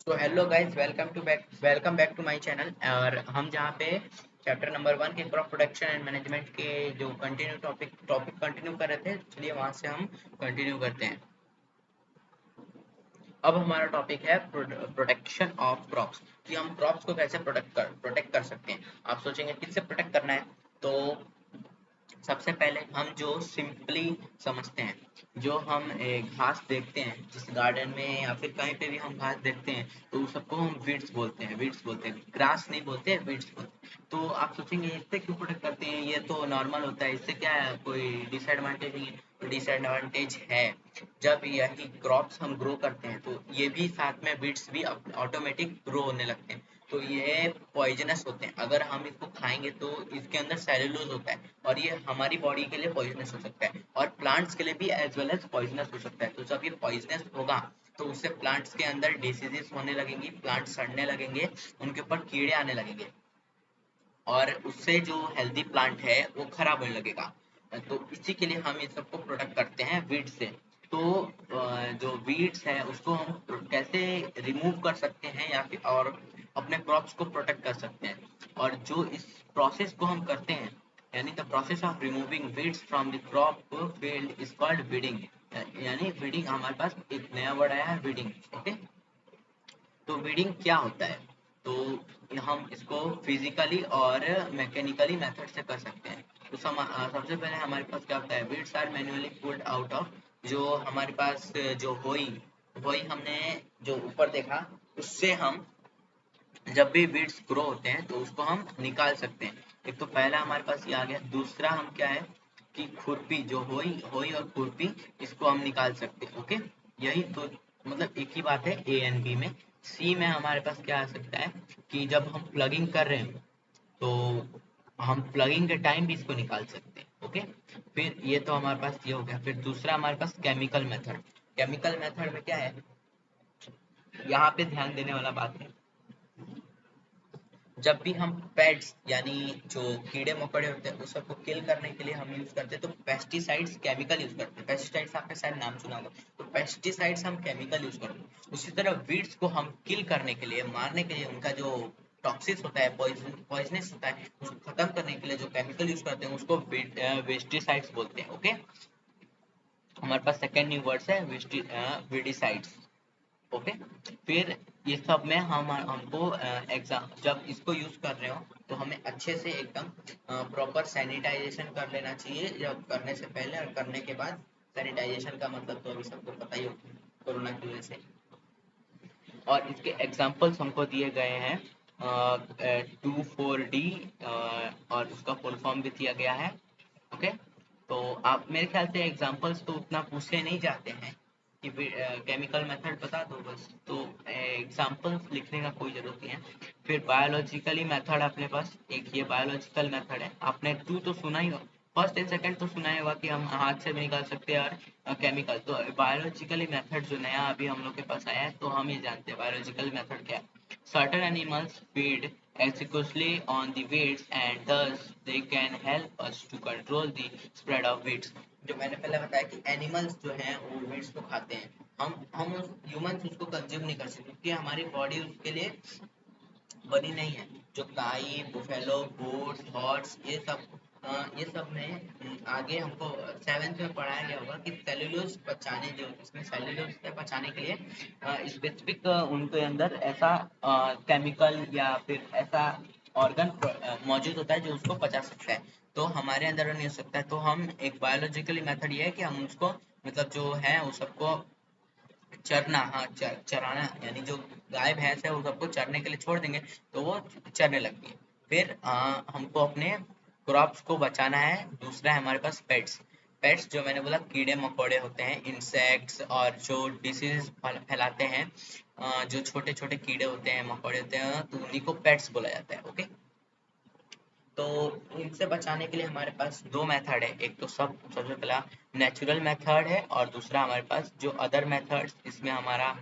तो hello guys, welcome back to my channel. और हम जहाँ पे चैप्टर नंबर 1 के क्रॉप प्रोडक्शन एंड मैनेजमेंट के जो कंटिन्यू टॉपिक कंटिन्यू कर रहे थे, चलिए वहाँ से हम कंटिन्यू करते हैं। अब हमारा टॉपिक है प्रोटेक्शन ऑफ क्रॉप्स, कि हम क्रॉप्स को कैसे प्रोटेक्ट कर सकते हैं। आप सोचेंगे किससे प्रोटेक्ट करना है, तो सबसे पहले हम जो सिंपली समझते हैं, जो हम घास देखते हैं जिस गार्डन में या फिर कहीं पे भी हम घास देखते हैं, तो उस सबको हम वीड्स बोलते हैं, ग्रास नहीं बोलते, वीड्स बोलते हैं। तो आप सोचेंगे इससे क्यों प्रोटेक्ट करते हैं, ये तो नॉर्मल होता है, इससे क्या है, कोई डिसएडवांटेज नहीं है। तो डिसएडवांटेज है, जब यही क्रॉप्स हम ग्रो करते हैं तो ये भी साथ में वीड्स भी ऑटोमेटिक ग्रो होने लगते हैं। तो ये पॉइजनस होते हैं, अगर हम इसको खाएंगे तो इसके अंदर सेलुलोज होता है और ये हमारी बॉडी के लिए पॉइजनस हो सकता है, और प्लांट्स के लिए भी एज वेल एज पॉइजनस हो सकता है। तो जब ये पॉइजनस होगा तो उससे प्लांट्स के अंदर डिसीजेस होने लगेंगी, प्लांट सड़ने लगेंगे, उनके ऊपर कीड़े आने लगेंगे, और उससे जो हेल्दी प्लांट है वो खराब होने लगेगा। तो इसी के लिए हम इस सबको प्रोटेक्ट करते हैं वीड से। तो जो वीड्स है उसको हम कैसे रिमूव कर सकते हैं या फिर और अपने क्रॉप्स को प्रोटेक्ट कर सकते हैं, और जो इस प्रोसेस को हम करते हैं, यानी the process of removing weeds from the crop field is called weeding. यानी वीडिंग, हमारे पास एक नया वर्ड आया है, वीडिंग। ओके, तो वीडिंग क्या होता है, तो हम इसको फिजिकली और मैकेनिकली मेथड से कर सकते हैं। तो सबसे पहले हमारे पास क्या होता है, weeds are manually pulled out of, जो हमारे पास जो होई होई हमने जो ऊपर देखा, उससे हम जब भी वीड्स ग्रो होते हैं तो उसको हम निकाल सकते हैं। एक तो पहला हमारे पास ये आ गया, दूसरा हम क्या है कि खुरपी, जो होई होई और खुरपी, इसको हम निकाल सकते हैं। ओके, यही तो मतलब एक ही बात है ए एंड बी में। सी में हमारे पास क्या आ सकता है कि जब हम प्लगिंग कर रहे हैं तो हम प्लगिंग के टाइम भी इसको निकाल सकते हैं। ओके, फिर ये तो हमारे पास ये हो गया। फिर दूसरा हमारे पास केमिकल मेथड। केमिकल मेथड में क्या है, यहाँ पे ध्यान देने वाला बात है, जब भी हम पेट्स यानी जो कीड़े मकोड़े होते हैं उस सबको किल करने के लिए हम यूज करते हैं, तो पेस्टिसाइड्स केमिकल यूज करते हैं। पेस्टिसाइड्स आपने शायद नाम सुना होगा, तो पेस्टिसाइड्स हम केमिकल यूज करते हैं। उसी तरह वीड्स को हम किल करने के लिए, मारने के लिए, उनका जो टॉक्सिस होता है, पॉइजनस होता है, उसको खत्म करने के लिए जो केमिकल यूज करते हैं उसको वेस्टिसाइड्स बोलते हैं। ओके, हमारे पास सेकेंड न्यू वर्ड्स है वेडिसाइड्स। ओके, फिर ये सब में हम हमको एग्जाम, जब इसको यूज कर रहे हो तो हमें अच्छे से एकदम प्रॉपर सैनिटाइजेशन कर लेना चाहिए, जब करने से पहले और करने के बाद। सैनिटाइजेशन का मतलब तो अभी सबको पता ही होगा, कोरोना की वजह से। और इसके एग्जाम्पल्स हमको दिए गए हैं 2,4-D, और उसका फुल फॉर्म भी दिया गया है। ओके, तो आप मेरे ख्याल से एग्जांपल्स तो उतना पूछे नहीं जाते हैं कि केमिकल मेथड बता दो बस, तो एग्जांपल्स लिखने का कोई जरूरत नहीं है। फिर बायोलॉजिकली मेथड अपने पास एक ये बायोलॉजिकल मेथड है, आपने टू तो सुना ही हो, फर्स्ट एंड सेकंड तो सुना ही होगा कि हम हाथ से भी निकाल सकते हैं, और केमिकल तो बायोलॉजिकली मेथड जो नया अभी हम लोग के पास आया है, तो हम ये जानते हैं बायोलॉजिकल मेथड क्या है। Certain animals feed exclusively on the weeds and thus they can help us to control the spread of weeds। जो मैंने पहले बताया कि एनिमल्स जो हैं वो वीड्स को खाते हैं, हम ह्यूमंस उसको कंज्यूम नहीं कर सकते क्योंकि हमारी बॉडी उसके लिए बनी नहीं है। जो गाय, बुफेलो, गोट्स, हॉर्स, ये सब में आगे हमको सेवेंथ में पढ़ाया गया होगा कि सेल्यूलोज पचाने, जो इसमें सेल्यूलोज है पचाने के लिए स्पेसिफिक उनके अंदर ऐसा केमिकल या फिर ऐसा ऑर्गन मौजूद होता है जो उसको पचा सकता है। तो हमारे अंदर नहीं हो सकता है, तो हम एक बायोलॉजिकली मेथड ये है कि हम उसको मतलब जो है वो सबको चरना, हाँ चराना, यानी जो गाय भैंस है वो सबको चरने के लिए छोड़ देंगे तो वो चरने लगती है। फिर हमको अपने क्रॉप्स को बचाना है। दूसरा है हमारे पास पेट्स। पेट्स जो मैंने बोला कीड़े मकोड़े होते हैं, इंसेक्ट्स, और जो डिसीज फैलाते हैं, जो छोटे छोटे कीड़े होते हैं, मकोड़े होते हैं, तो उन्हीं को पेट्स बोला जाता है। ओके, तो इनसे बचाने के लिए हमारे पास दो मेथड है, एक तो सबसे पहला नेचुरल मेथड है, और दूसरा हमारे पास जो अदर मेथड्स, इसमें हमारा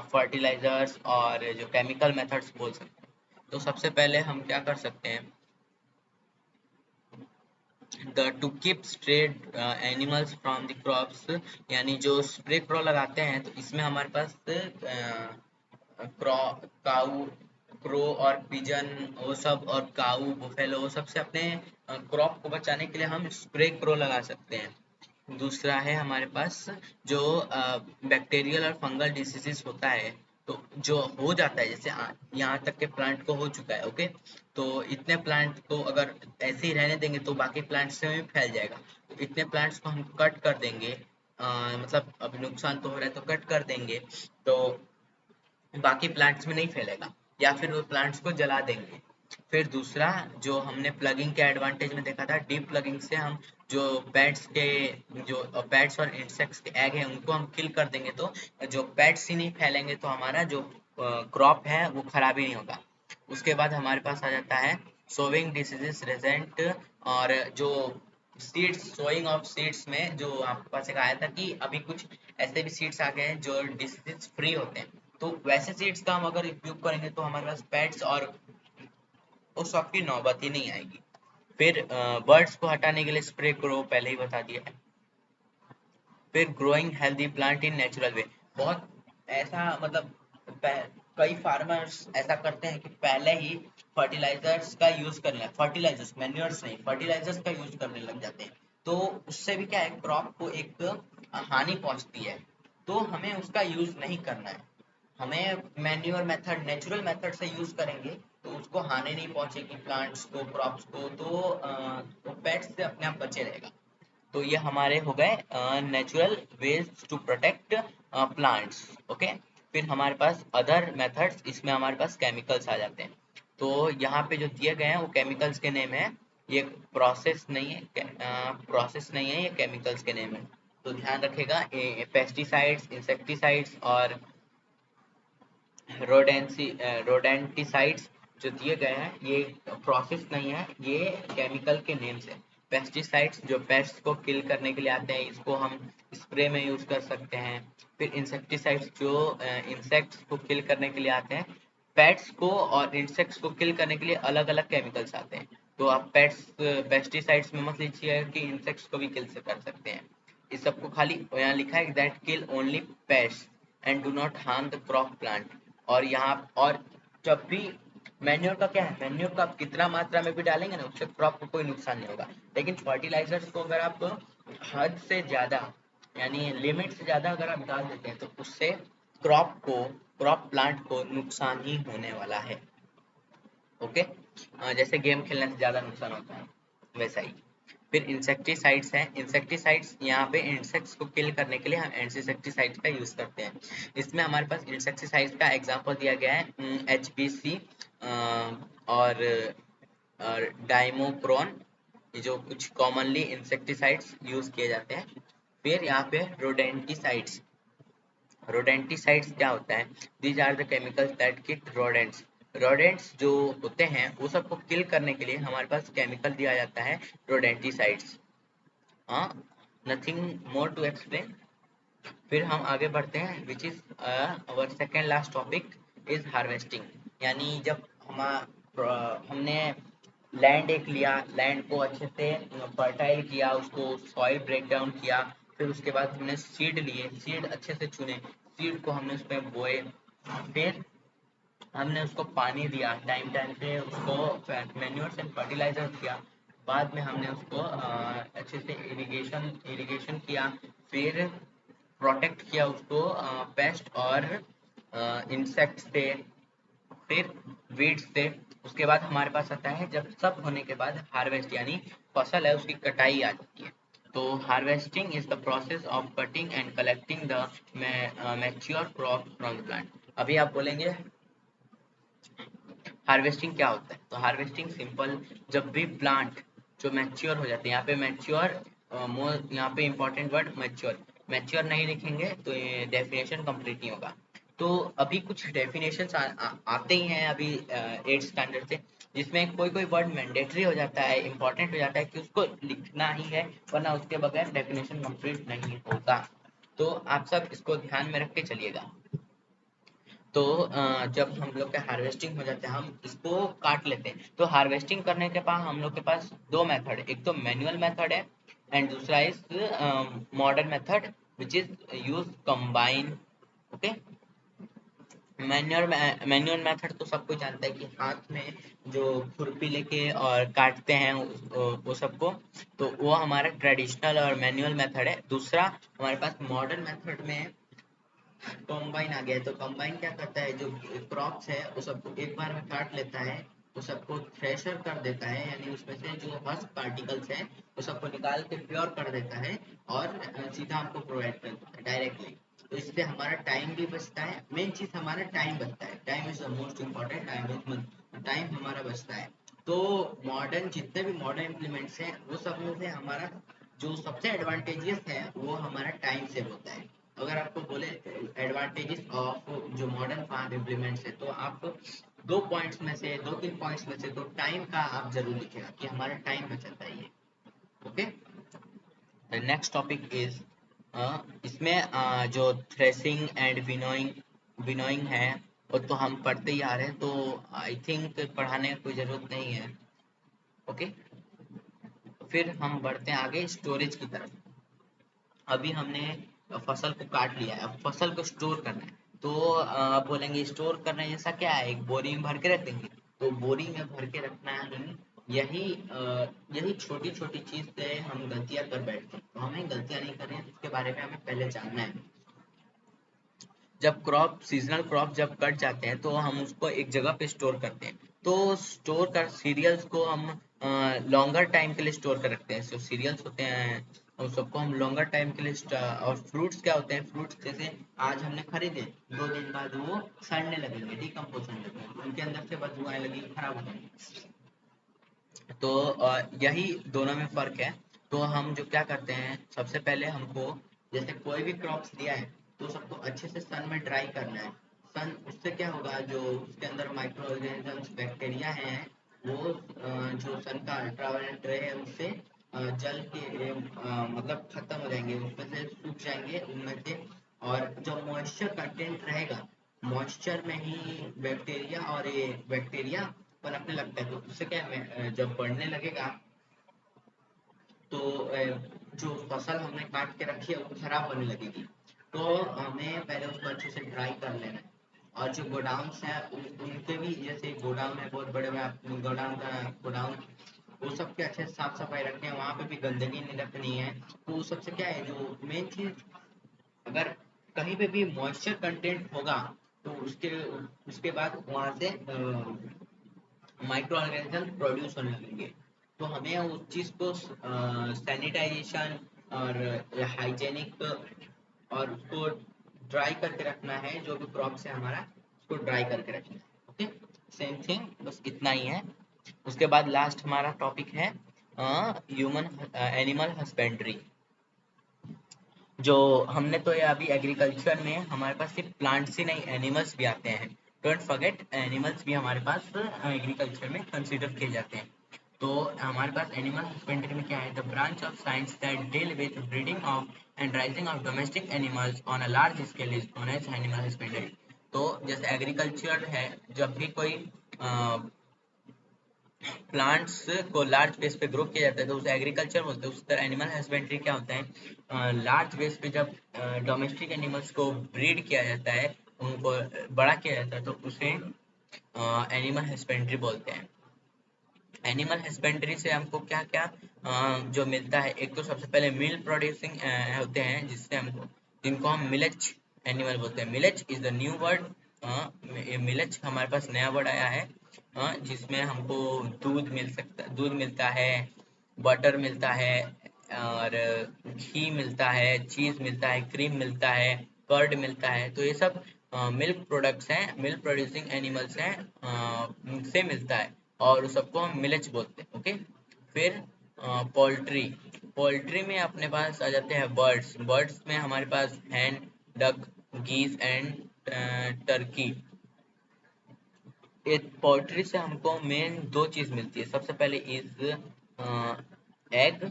फर्टिलाइजर्स और जो केमिकल मेथड्स बोल सकते हैं। तो सबसे पहले हम क्या कर सकते हैं, the two keep strayed animals from the crops, यानी जो स्प्रे क्रो लगाते हैं तो इसमें हमारे पास काऊ, क्रो और पिजन, वो सब, और काऊ, बुफेलो, वो सबसे अपने क्रॉप को बचाने के लिए हम स्प्रे क्रो लगा सकते हैं। दूसरा है हमारे पास जो बैक्टीरियल और फंगल डिसीजेस होता है, तो जो हो जाता है, जैसे यहाँ तक के प्लांट को हो चुका है, ओके, तो इतने प्लांट को अगर ऐसे ही रहने देंगे तो बाकी प्लांट्स से भी फैल जाएगा। तो इतने प्लांट्स को हम कट कर देंगे, मतलब अभी नुकसान तो हो रहा है तो कट कर देंगे, तो बाकी प्लांट्स में नहीं फैलेगा, या फिर वो प्लांट्स को जला देंगे। फिर दूसरा जो हमने प्लगिंग के एडवांटेज में देखा था, डीप प्लगिंग से हम जो पेट्स के, जो पेट्स और इंसेक्ट्स के एग है उनको हम किल कर देंगे, तो जो पेट्स ही नहीं फैलेंगे तो हमारा जो क्रॉप है वो खराब ही नहीं होगा। उसके बाद हमारे पास आ जाता है सोविंग डिसीजेस रेजेंट, और जो सीड्स, सोइंग ऑफ सीड्स में जो आपके पास एक आया था कि अभी कुछ ऐसे भी सीड्स आ गए हैं जो डिसीज फ्री होते हैं, तो वैसे सीड्स का हम अगर उपयोग करेंगे तो हमारे पास पेट्स और उस सब की नौबत ही नहीं आएगी। फिर बर्ड्स को हटाने के लिए स्प्रे करो, पहले ही बता दिया है। फिर growing healthy plant in natural way, बहुत ऐसा मतलब कई फार्मर्स ऐसा करते हैं कि पहले ही फर्टिलाइजर्स का यूज कर लें, फर्टिलाइजर्स, मैन्योर्स नहीं, फर्टिलाइजर्स का यूज करने लग जाते हैं, तो उससे भी क्या है, क्रॉप को एक हानि पहुंचती है, तो हमें उसका यूज नहीं करना है। हमें मैन्योर मेथड, नेचुरल मेथड से यूज करेंगे तो उसको हानि नहीं पहुंचेगी, प्लांट्स को, क्रॉप्स को, तो पेट्स से अपने आप बचे रहेगा। तो ये हमारे हो गए natural ways to protect plants, okay. फिर हमारे पास अदर मेथड्स, इसमें हमारे पास केमिकल्स आ जाते हैं। तो यहाँ पे जो दिए गए हैं वो केमिकल्स के नेम है, ये प्रोसेस नहीं है, प्रोसेस नहीं है, ये केमिकल्स के नेम है, तो ध्यान रखेगा। पेस्टिसाइड्स, इंसेक्टिसाइड्स और रोडेंटिसाइड्स जो दिए गए हैं, ये प्रोसेस नहीं है, ये केमिकल के नेम्स है। पेस्टिसाइड्स जो पेस्ट को किल करने के लिए आते हैं, इसको हम स्प्रे में यूज कर सकते हैं। फिर इंसेक्टिसाइड्स जो इंसेक्ट्स को किल करने के लिए आते हैं, पेट्स को और इंसेक्ट्स को किल करने के लिए अलग अलग केमिकल्स आते हैं, तो आप पेस्टिसाइड्स में मत लीजिएगा कि इंसेक्ट्स को भी किल से कर सकते हैं। इस सबको खाली यहाँ लिखा है that kill only paste and do not harm the crop plant. और यहाँ और जब भी मैन्योर का क्या है, मैन्योर का आप कितना मात्रा में भी डालेंगे ना, उससे क्रॉप को कोई नुकसान नहीं होगा, लेकिन फर्टिलाइजर्स को अगर आप हद से ज्यादा, यानी लिमिट से ज्यादा अगर आप डाल देते हैं तो उससे क्रॉप को, क्रॉप प्लांट को नुकसान ही होने वाला है, ओके। जैसे गेम खेलने से ज्यादा नुकसान होता है वैसा ही। फिर इंसेक्टिसाइड्स हैं, इंसेक्टिसाइड्स यहाँ पे इंसेक्ट्स को किल करने के लिए हम इंसेक्टिसाइड्स का यूज करते हैं। इसमें हमारे पास इंसेक्टिसाइड्स का एग्जांपल दिया गया है HBC और डाइमोक्रोन, ये जो कुछ कॉमनली इंसेक्टिसाइड्स यूज किए जाते हैं। फिर यहाँ पे रोडेंटिसाइड्स, रोडेंटिसाइड्स क्या होता है, these are the chemicals that kill rodents. Rodents जो होते हैं वो सबको किल करने के लिए हमारे पास केमिकल दिया जाता है रोडेंटिसाइड्स। हाँ, नथिंग मोर टू एक्सप्लेन। फिर हम आगे बढ़ते हैं, which is our second last topic is harvesting. यानी जब हमने लैंड एक लिया, लैंड को अच्छे से फर्टाइल किया, उसको सॉइल ब्रेक डाउन किया, फिर उसके बाद हमने सीड लिए, सीड अच्छे से चुने, सीड को हमने उसमें बोए, फिर हमने उसको पानी दिया टाइम टाइम पे, उसको मैन्योर्स एंड फर्टिलाइजर दिया, बाद में हमने उसको अच्छे से इरिगेशन किया, फिर प्रोटेक्ट किया उसको पेस्ट और इंसेक्ट से, फिर वीड्स से। उसके बाद हमारे पास आता है, जब सब होने के बाद हार्वेस्ट, यानी फसल है उसकी कटाई आ जाती है। तो harvesting is the process of cutting and collecting the mature crop from the plant. अभी आप बोलेंगे हार्वेस्टिंग क्या होता है, तो हार्वेस्टिंग सिंपल, जब भी प्लांट जो मैच्योर हो जाते हैं, यहाँ पे मैच्योर, यहाँ पे इंपॉर्टेंट वर्ड मैच्योर, मैच्योर नहीं लिखेंगे तो ये डेफिनेशन कंप्लीट नहीं होगा। तो अभी कुछ डेफिनेशन आते ही हैं अभी 8th स्टैंडर्ड से, जिसमें कोई कोई वर्ड मैंडेटरी हो जाता है, इंपॉर्टेंट हो जाता है कि उसको लिखना ही है, वरना उसके बगैर डेफिनेशन कंप्लीट नहीं होगा। तो आप सब इसको ध्यान में रख के चलिएगा। तो जब हम लोग का हार्वेस्टिंग हो जाता है, हम इसको काट लेते हैं, तो हार्वेस्टिंग करने के बाद हम लोग के पास दो मेथड है, एक तो मैनुअल मेथड है एंड दूसरा is modern method which is use combine, okay. Manual method तो सबको जानता है कि हाथ में जो खुरपी लेके और काटते हैं वो सबको, तो वो हमारा ट्रेडिशनल और मैन्युअल मेथड है। दूसरा हमारे पास मॉडर्न मेथड में कॉम्बाइन आ गया है। तो कॉम्बाइन क्या करता है, जो क्रॉप्स है वो सबको एक बार में काट लेता है, वो सबको थ्रेशर कर देता है, यानी उसमें से जो हस्क पार्टिकल्स हैं वो सबको निकाल के प्योर कर देता है और सीधा हमको प्रोवाइड कर देता है डायरेक्टली। तो इससे हमारा टाइम भी बचता है। मेन चीज हमारा टाइम बचता है, time is the most important. Time हमारा बचता है। तो मॉडर्न जितने भी मॉडर्न इम्प्लीमेंट्स हैं वो सब में से हमारा जो सबसे एडवांटेजियस है वो हमारा टाइम सेव होता है। अगर आपको बोले एडवांटेजेस ऑफ जो मॉडर्न फार्म इम्प्लीमेंट्स है, तो आप दो तीन पॉइंट्स में से तो टाइम का आप जरूर लिखेगा कि हमारा टाइम बचाता है ये। Okay, the next topic is इसमें जो थ्रेसिंग एंड विनोइंग है वो तो हम पढ़ते ही आ रहे हैं, तो आई थिंक पढ़ाने की कोई ज़रूरत नहीं है। ओके, फिर हम बढ़ते हैं आगे स्टोरेज की तरफ। अभी हमने फसल को काट लिया है, अब फसल को स्टोर करना है। तो आप बोलेंगे स्टोर करना है जैसा क्या है, एक बोरी में भर के रख देंगे। तो बोरी में भर के रखना ही यही छोटी छोटी चीज से हम गलतियां कर बैठते हैं। तो हमें गलतियां नहीं करनी है, इसके बारे में हमें पहले जानना है। जब सीजनल क्रॉप जब कट जाते हैं तो हम उसको एक जगह पे स्टोर करते हैं। तो स्टोर कर सीरियल्स को हम लॉन्गर टाइम के लिए स्टोर कर रखते हैं। जो सीरियल्स होते हैं उन सबको हम लॉन्गर टाइम के लिए और फ्रूट्स क्या होते हैं, फ्रूट्स जैसे आज हमने खरीदे, 2 दिन बाद वो सड़ने लगेंगे, डिकम्पोज होने लगेंगे, उनके अंदर से बदबू आने लगेगी, खराब हो जाएंगे। तो यही दोनों में फर्क है। तो हम जो क्या करते हैं, सबसे पहले हमको जैसे कोई भी क्रॉप्स दिया है तो सबको अच्छे से सन में ड्राई करना है। सन उससे क्या होगा, जो उसके अंदर माइक्रो ऑर्गेनिजम्स बैक्टीरिया हैं वो जो सन का अल्ट्रावायलेट रे है उससे जल के मतलब खत्म हो जाएंगे, उसमें से सूख जाएंगे उनमें से। और जो मॉइस्चर कंटेंट रहेगा, मॉइस्चर में ही बैक्टीरिया और ये बैक्टीरिया पनपने लगता है। तो उससे क्या है, जब बढ़ने लगेगा तो जो फसल हमने काट के रखी है वो खराब होने लगेगी। तो हमें पहले उसको अच्छे से ड्राई कर लेना है। और जो गोडाउन्स हैं उनके भी, जैसे गोडाउन है बहुत बड़े बड़े गोडाउन, वो सब के अच्छे से साफ सफाई रखनी है, वहाँ पे भी गंदगी नहीं रखनी है। तो उस सबसे क्या है, जो मेन चीज, अगर कहीं पे भी मॉइस्चर कंटेंट होगा तो उसके उसके बाद वहाँ से माइक्रो ऑर्गेनिज्म प्रोड्यूस होने लगेंगे। तो हमें उस चीज़ को सैनिटाइजेशन और हाइजेनिक और उसको ड्राई करके रखना है। जो भी क्रॉप्स है हमारा उसको ड्राई करके रखना है। ओके, सेम थिंग, बस इतना ही है। उसके बाद लास्ट हमारा टॉपिक है ह्यूमन एनिमल हस्बेंड्री। जो हमने तो ये अभी एग्रीकल्चर में हमारे पास सिर्फ प्लांट्स ही नहीं एनिमल्स भी आते हैं। डोंट फॉरगेट, एनिमल्स भी हमारे पास एग्रीकल्चर में कंसीडर किए जाते हैं। तो हमारे पास एनिमल हस्बेंड्री में क्या है, the branch of science that deal with breeding of and raising of domestic animals on a large scale is known as animal husbandry. तो जैसे एग्रीकल्चर है, जब भी कोई प्लांट्स को लार्ज बेस पे ग्रो किया जाता है तो उसे एग्रीकल्चर बोलते हैं। उसी तरह एनिमल हस्बेंड्री क्या होता है, लार्ज बेस पे जब डोमेस्टिक एनिमल्स को ब्रीड किया जाता है, उनको बड़ा किया जाता है, तो उसे एनिमल हस्बेंड्री बोलते हैं। एनिमल हस्बेंड्री से हमको क्या क्या जो मिलता है, एक तो सबसे पहले मिल प्रोड्यूसिंग होते हैं जिससे हमको, जिनको हम मिलेज एनिमल बोलते हैं। मिलेज इज द न्यू वर्ड। मिलेज हमारे पास नया वर्ड आया है, जिसमें हमको दूध मिलता है, बटर मिलता है, और घी मिलता है, चीज मिलता है, क्रीम मिलता है, कर्ड मिलता है। तो ये सब मिल्क प्रोडक्ट्स हैं, मिल्क प्रोड्यूसिंग एनिमल्स हैं, से मिलता है, और उस सबको हम मिलेज बोलते हैं। ओके, फिर पोल्ट्री। पोल्ट्री में अपने पास आ जाते हैं बर्ड्स। बर्ड्स में हमारे पास hen, duck, geese and turkey. एक पोल्ट्री से हमको मेन दो चीज मिलती है। सबसे पहले is egg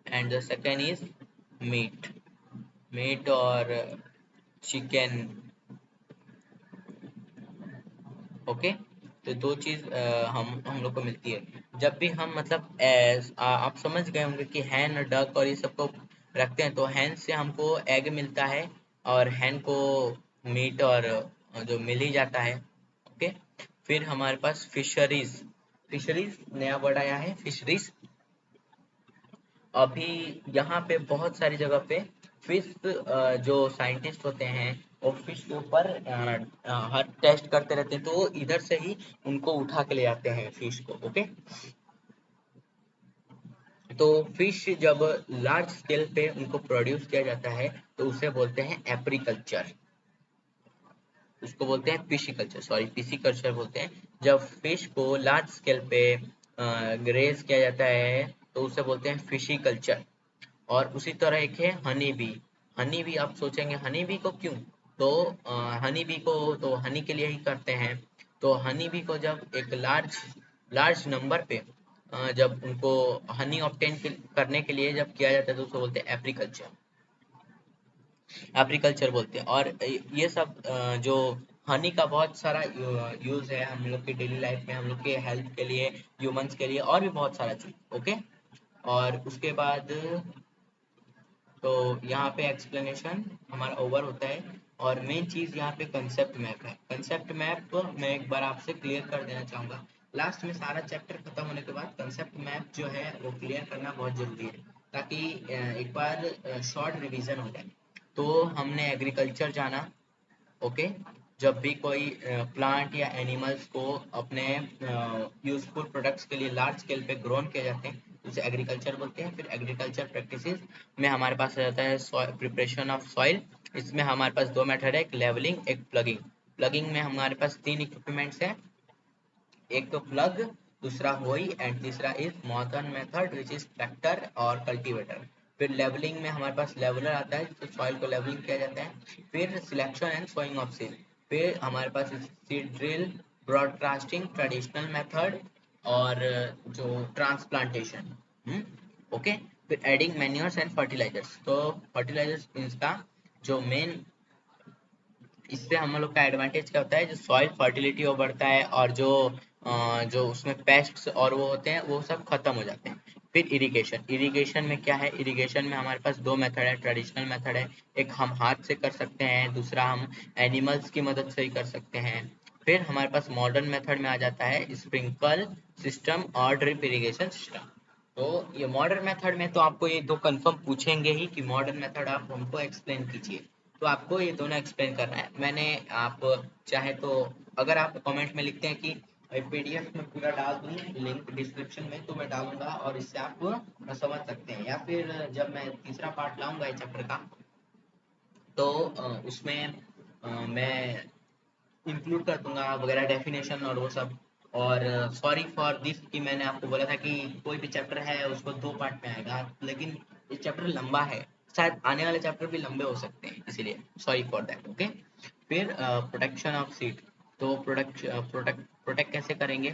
and the second is meat. Meat और चिकन। ओके, तो दो चीज हम लोग को मिलती है जब भी हम मतलब आप समझ गए होंगे कि हैन और डक और ये सबको रखते हैं। तो हैन से हमको एग मिलता है और हैन को मीट और जो मिल ही जाता है। ओके, फिर हमारे पास फिशरीज। फिशरीज नया वर्ड आया है, फिशरीज। अभी यहाँ पे बहुत सारी जगह पे फिश, जो साइंटिस्ट होते हैं वो फिश के ऊपर हर टेस्ट करते रहते हैं, तो इधर से ही उनको उठा के ले आते हैं फिश को। ओके, तो फिश जब लार्ज स्केल पे उनको प्रोड्यूस किया जाता है तो उसे बोलते हैं एप्रीकल्चर। उसको बोलते हैं पिशीकल्चर, सॉरी पिशीकल्चर बोलते हैं। जब फिश को लार्ज स्केल पे रेज किया जाता है तो उसे बोलते हैं फिशीकल्चर। और उसी तरह एक है हनी बी। हनी बी, आप सोचेंगे हनी बी को क्यों, तो हनी बी को तो हनी के लिए ही करते हैं। तो हनी बी को जब एक लार्ज लार्ज नंबर पे जब उनको हनी ऑब्टेन करने के लिए जब किया जाता है तो उसको बोलते हैं एप्रीकल्चर। एग्रीकल्चर बोलते हैं। और ये सब जो हनी का बहुत सारा यूज है हम लोग की डेली लाइफ में, हम लोग के हेल्थ के लिए, ह्यूमंस के लिए, और भी बहुत सारा चीज। ओके, और उसके बाद तो यहाँ पे एक्सप्लेनेशन हमारा ओवर होता है। और मेन चीज यहाँ पे कंसेप्ट मैप है। कंसेप्ट मैप मैं एक बार आपसे क्लियर कर देना चाहूंगा। लास्ट में सारा चैप्टर खत्म होने के बाद कंसेप्ट मैप जो है वो क्लियर करना बहुत जरूरी है, ताकि एक बार शॉर्ट रिवीजन हो जाए। तो हमने एग्रीकल्चर जाना। ओके, जब भी कोई प्लांट या एनिमल्स को अपने यूजफुल प्रोडक्ट्स के लिए लार्ज स्केल पे ग्रोन किए जाते हैं तो उसे एग्रीकल्चर बोलते हैं। फिर एग्रीकल्चर प्रैक्टिसेस में हमारे पास आ जाता है प्रिपरेशन ऑफ सॉइल। इसमें हमारे पास दो मेथड है, एक लेवलिंग एक प्लगिंग। प्लगिंग में हमारे पास तीन इक्विपमेंट्स हैं, एक तो प्लग, दूसरा होई, एंड तीसरा is modern method which is tractor और कल्टीवेटर। फिर लेवलिंग में हमारे पास लेवलर आता है, तो सॉइल को लेवलिंग किया जाता है। फिर selection and sowing of seed. फिर हमारे पास seed drill, broadcasting, traditional method, और जो ट्रांसप्लांटेशन। ओके, फिर एडिंग मैन्योर्स एंड फर्टिलाइजर्स। तो फर्टिलाइजर्स इसका जो मेन, इससे हम लोग का एडवांटेज क्या होता है, जो सॉइल फर्टिलिटी वो बढ़ता है, और जो उसमें पेस्ट्स और वो होते हैं वो सब खत्म हो जाते हैं। फिर इरिगेशन। इरिगेशन में क्या है, इरिगेशन में हमारे पास दो मेथड है, ट्रेडिशनल मेथड है, एक हम हाथ से कर सकते हैं, दूसरा हम एनिमल्स की मदद से ही कर सकते हैं। फिर हमारे पास मॉडर्न मेथड में आ जाता है स्प्रिंकल सिस्टम और ड्रिप इरिगेशन सिस्टम। तो ये मॉडर्न मेथड में तो आपको ये दो कंफर्म पूछेंगे ही कि मॉडर्न मेथड आप हमको एक्सप्लेन कीजिए, तो आपको ये दोनों एक्सप्लेन करना है। मैंने, आप चाहे तो अगर आप कमेंट में लिखते हैं कि पीडीएफ में पूरा डाल दूँ लिंक डिस्क्रिप्शन में, तो मैं डालूंगा और इससे आप समझ सकते हैं। या फिर जब मैं तीसरा पार्ट लाऊंगा इस चैप्टर का, तो उसमें मैं इंक्लूड कर दूंगा वगैरह डेफिनेशन और वो सब। और सॉरी फॉर दिस कि मैंने आपको बोला था कि कोई भी चैप्टर है उसको दो पार्ट में आएगा, लेकिन ये चैप्टर लंबा है, शायद आने वाले चैप्टर भी लंबे हो सकते हैं, इसीलिए सॉरी फॉर दैट। ओके, फिर प्रोटेक्शन ऑफ सीड। तो प्रोटेक्ट कैसे करेंगे,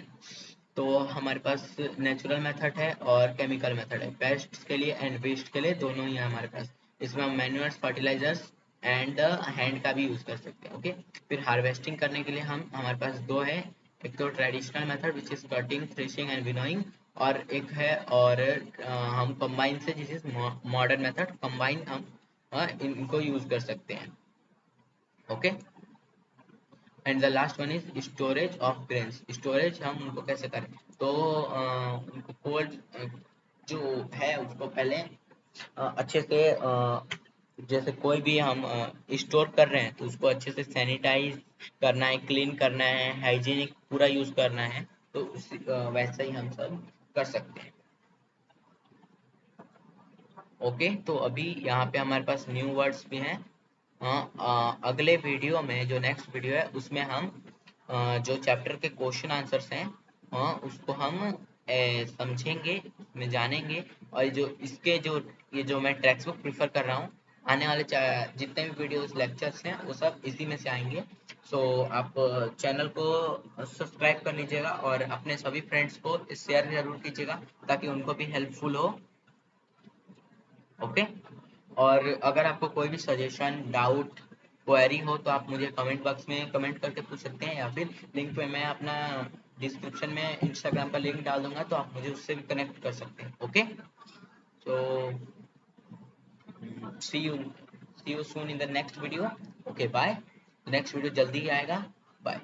तो हमारे पास नेचुरल मेथड है और केमिकल मेथड है। पेस्ट के लिए एंड वेस्ट के लिए दोनों ही है हमारे पास। इसमें हम मैन्यूअर्स, फर्टिलाइजर्स एंड हैंड का भी यूज कर सकते हैं। ओके, फिर हार्वेस्टिंग करने के लिए हम हमारे पास दो है, एक तो traditional method which is cutting, threshing and winnowing, और एक है और हम कंबाइन से जिस इज मॉडर्न मेथड, कंबाइन हम इनको यूज कर सकते हैं। Okay, and the last one is storage of grains. Storage हम उनको कैसे करें, तो उनको कोल्ड जो है उसको पहले अच्छे से जैसे कोई भी हम स्टोर कर रहे हैं तो उसको अच्छे से सैनिटाइज करना है, क्लीन करना है, हाइजीनिक पूरा यूज करना है, तो वैसा ही हम सब कर सकते हैं। ओके, तो अभी यहाँ पे हमारे पास न्यू वर्ड्स भी हैं। अगले वीडियो में, जो नेक्स्ट वीडियो है उसमें हम जो चैप्टर के क्वेश्चन आंसर्स हैं उसको हम समझेंगे, में जानेंगे। और जो इसके जो ये जो मैं टेक्स्ट बुक प्रीफर कर रहा हूँ, आने वाले जितने भी वीडियोस लेक्चर्स हैं वो सब इसी में से आएंगे। सो आप चैनल को सब्सक्राइब कर लीजिएगा और अपने सभी फ्रेंड्स को शेयर जरूर कीजिएगा ताकि उनको भी हेल्पफुल हो। ओके, और अगर आपको कोई भी सजेशन, डाउट, क्वेरी हो तो आप मुझे कमेंट बॉक्स में कमेंट करके पूछ सकते हैं, या फिर लिंक पे मैं अपना डिस्क्रिप्शन में इंस्टाग्राम का लिंक डाल दूंगा तो आप मुझे उससे भी कनेक्ट कर सकते हैं। ओके, तो see you see you soon in the next video. Okay, bye. Next video जल्दी ही आएगा। बाय।